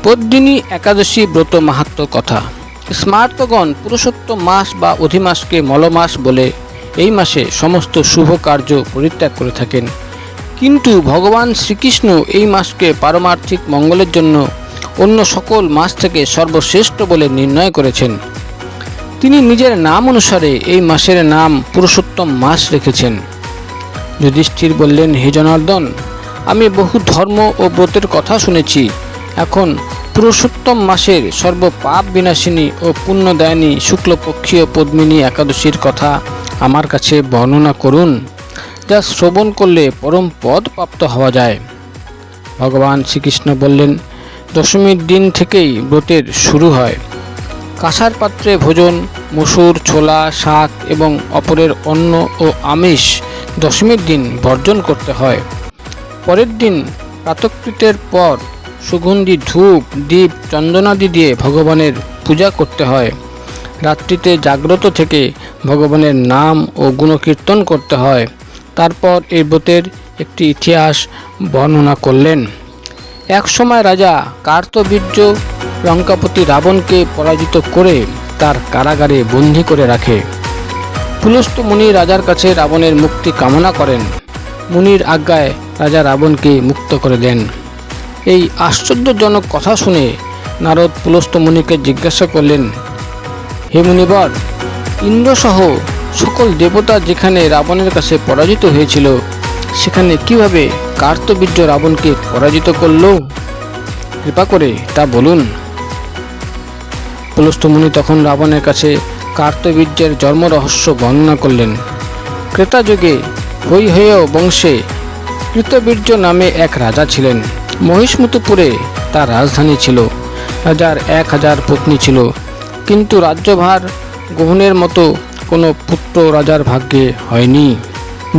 পদ্মিনী একাদশী ব্রত মাহাত্ম্য কথা। স্মার্তগণ পুরুষোত্তম মাস বা অধিমাসকে মলমাস বলে এই মাসে সমস্ত শুভ কার্য পরিত্যাগ করে থাকেন, কিন্তু ভগবান শ্রীকৃষ্ণ এই মাসকে পারমার্থিক মঙ্গলের জন্য অন্য সকল মাস থেকে সর্বশ্রেষ্ঠ বলে নির্ণয় করেছেন। তিনি নিজের নাম অনুসারে এই মাসের নাম পুরুষোত্তম মাস রেখেছেন। যুধিষ্ঠির বললেন, হে জনার্দন, আমি বহু ধর্ম ও ব্রতের কথা শুনেছি, এখন পুরুষোত্তম মাসের সর্বপাপ বিনাশিনী ও পুণ্যদায়িনী শুক্লপক্ষীয় পদ্মিনী একাদশীর কথা আমার কাছে বর্ণনা করুন, যা শ্রবণ করলে পরম পদ প্রাপ্ত হওয়া যায়। ভগবান শ্রীকৃষ্ণ বললেন, দশমীর দিন থেকেই ব্রতের শুরু হয়। কাঁসার পাত্রে ভোজন, মসুর, ছোলা, শাক এবং অপরের অন্ন ও আমিষ দশমীর দিন বর্জন করতে হয়। পরের দিন প্রাতঃকৃতের পর সুগন্ধি ধূপ, দীপ, চন্দনাদি দিয়ে ভগবানের পূজা করতে হয়। রাত্রিতে জাগ্রত থেকে ভগবানের নাম ও গুণকীর্তন করতে হয়। তারপর এই ব্রতের একটি ইতিহাস বর্ণনা করলেন। এক সময় রাজা কার্তবীর্য লঙ্কাপতি রাবণকে পরাজিত করে তার কারাগারে বন্দী করে রাখে। পুলস্ত্য মুনি রাজার কাছে রাবণের মুক্তি কামনা করেন। মুনির আজ্ঞায় রাজা রাবণকে মুক্ত করে দেন। এই আশ্চর্যজনক কথা শুনে নারদ পুলস্ত্য মুনিকে জিজ্ঞাসা করলেন, হে মুনিবর, ইন্দ্রসহ সকল দেবতা যেখানে রাবণের কাছে পরাজিত হয়েছিল, সেখানে কিভাবে কার্তবীর্য রাবণকে পরাজিত করল? কৃপা করে তা বলুন। পুলস্ত্য মুনি তখন রাবণের কাছে কার্তবীর্যের জন্ম রহস্য বর্ণনা করলেন। ত্রেতাযুগে হৈহয় বংশে কৃতবীর্য নামে এক রাজা ছিলেন। মহিষ্মতিপুরে তার রাজধানী ছিল। রাজার 1000 পত্নী ছিল, কিন্তু রাজ্যভার গ্রহণের মতো কোনো পুত্র রাজার ভাগ্যে হয়নি।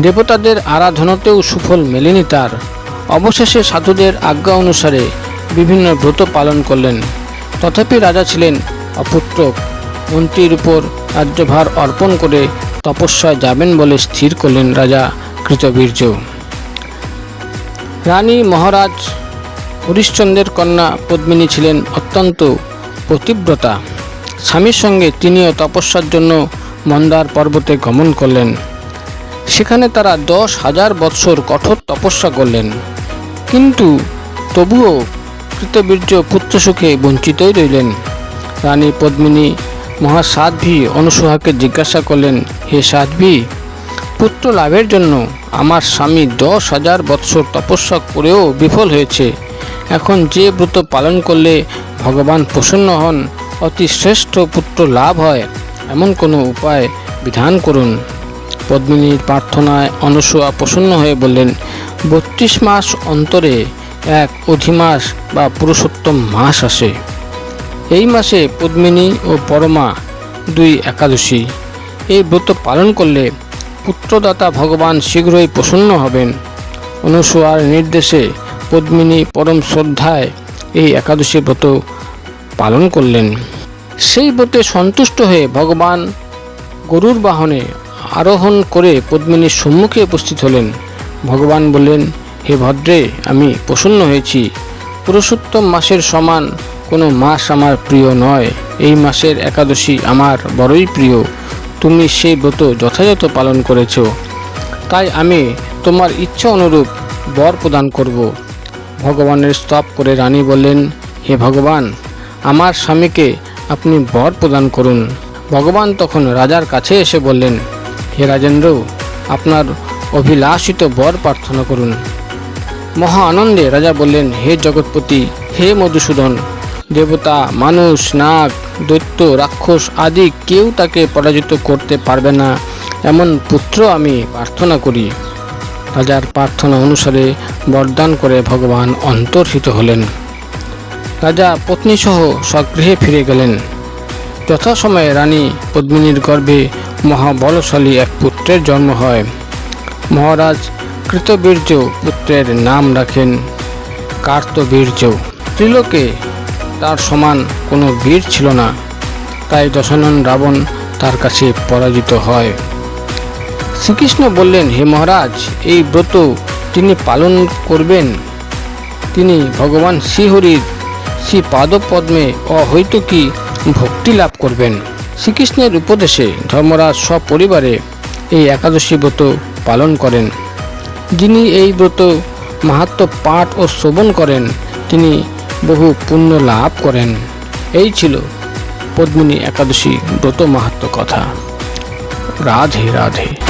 দেবতাদের আরাধনাতেও সুফল মেলেনি তার। অবশেষে সাধুদের আজ্ঞা অনুসারে বিভিন্ন ব্রত পালন করলেন, তথাপি রাজা ছিলেন অপুত্রক। মন্ত্রীর উপর রাজ্যভার অর্পণ করে তপস্যায় যাবেন বলে স্থির করলেন রাজা কৃতবীর্য। রানী মহারাজ হরিশ্চন্দ্রের কন্যা পদ্মিনী ছিলেন অত্যন্ত পতিব্রতা। স্বামীর সঙ্গে তিনিও তপস্যার জন্য মন্দার পর্বতে গমন করলেন। সেখানে তারা 10,000 বৎসর কঠোর তপস্যা করলেন, কিন্তু তবুও কৃতবীর্য পুত্রসুখে বঞ্চিতই রইলেন। রানী পদ্মিনী মহাসাধ্বী অনুসূয়াকে জিজ্ঞাসা করলেন, হে সাধ্বী, পুত্র লাভের জন্য আমার স্বামী 10,000 বৎসর তপস্যা করেও বিফল হয়েছে। এখন যে ব্রত পালন করলে ভগবান প্রসন্ন হন, অতি শ্রেষ্ঠ পুত্র লাভ হয়, এমন কোনো উপায় বিধান করুন। পদ্মিনীর প্রার্থনায় অনুসূয়া প্রসন্ন হয়ে বললেন, 32 মাস অন্তরে এক অধিমাস বা পুরুষোত্তম মাস আসে। এই মাসে পদ্মিনী ও পরমা 2 একাদশী। এই ব্রত পালন করলে পুত্রদাতা ভগবান শীঘ্রই প্রসন্ন হবেন। অনুসূয়ার নির্দেশে পদ্মিনী পরম শ্রদ্ধায় এই একাদশী ব্রত পালন করলেন। সেই ব্রতে সন্তুষ্ট হয়ে ভগবান গরুর বাহনে আরোহণ করে পদ্মিনীর সম্মুখে উপস্থিত হলেন। ভগবান বললেন, হে ভদ্রে, আমি প্রসন্ন হয়েছি। পুরুষোত্তম মাসের সমান কোনো মাস আমার প্রিয় নয়। এই মাসের একাদশী আমার বড়ই প্রিয়। তুমি সেই ব্রত যথাযথ পালন করেছ, তাই আমি তোমার ইচ্ছা অনুরূপ বর প্রদান করব। ভগবানের স্তব করে রানী বললেন, হে ভগবান, আমার স্বামীকে আপনি বর প্রদান করুন। ভগবান তখন রাজার কাছে এসে বললেন, হে রাজেন্দ্র, আপনার অভিলাষিত বর প্রার্থনা করুন। মহা আনন্দে রাজা বললেন, হে জগৎপতি, হে মধুসূদন, দেবতা, মানুষ, নাগ, দৈত্য, রাক্ষস আদি কেউ তাকে পরাজিত করতে পারবে না, এমন পুত্র আমি প্রার্থনা করি। রাজার প্রার্থনা অনুসারে বরদান করে ভগবান অন্তর্হিত হলেন। রাজা পত্নীসহ স্বগৃহে ফিরে গেলেন। যথাসময়ে রানী পদ্মিনীর গর্ভে মহাবলশালী এক পুত্রের জন্ম হয়। মহারাজ কৃতবীর্য পুত্রের নাম রাখেন কার্তবীর্য। ত্রিলোকে তার সমান কোনো বীর ছিল না, তাই দশানন রাবণ তার কাছে পরাজিত হয়। শ্রীকৃষ্ণ বললেন, হে মহারাজ, এই ব্রত যিনি পালন করবেন তিনি ভগবান শ্রীহরির শ্রী পাদপদ্মে অহৈতুকী ভক্তি লাভ করবেন। শ্রীকৃষ্ণের উপদেশে ধর্মরাজ সপরিবারে এই একাদশী ব্রত পালন করেন। যিনি এই ব্রত মাহাত্ম্য পাঠ ও শ্রবণ করেন তিনি বহু পুণ্য লাভ করেন। এই ছিল পদ্মিনী একাদশী ব্রত মাহাত্ম্য কথা। রাধে রাধে।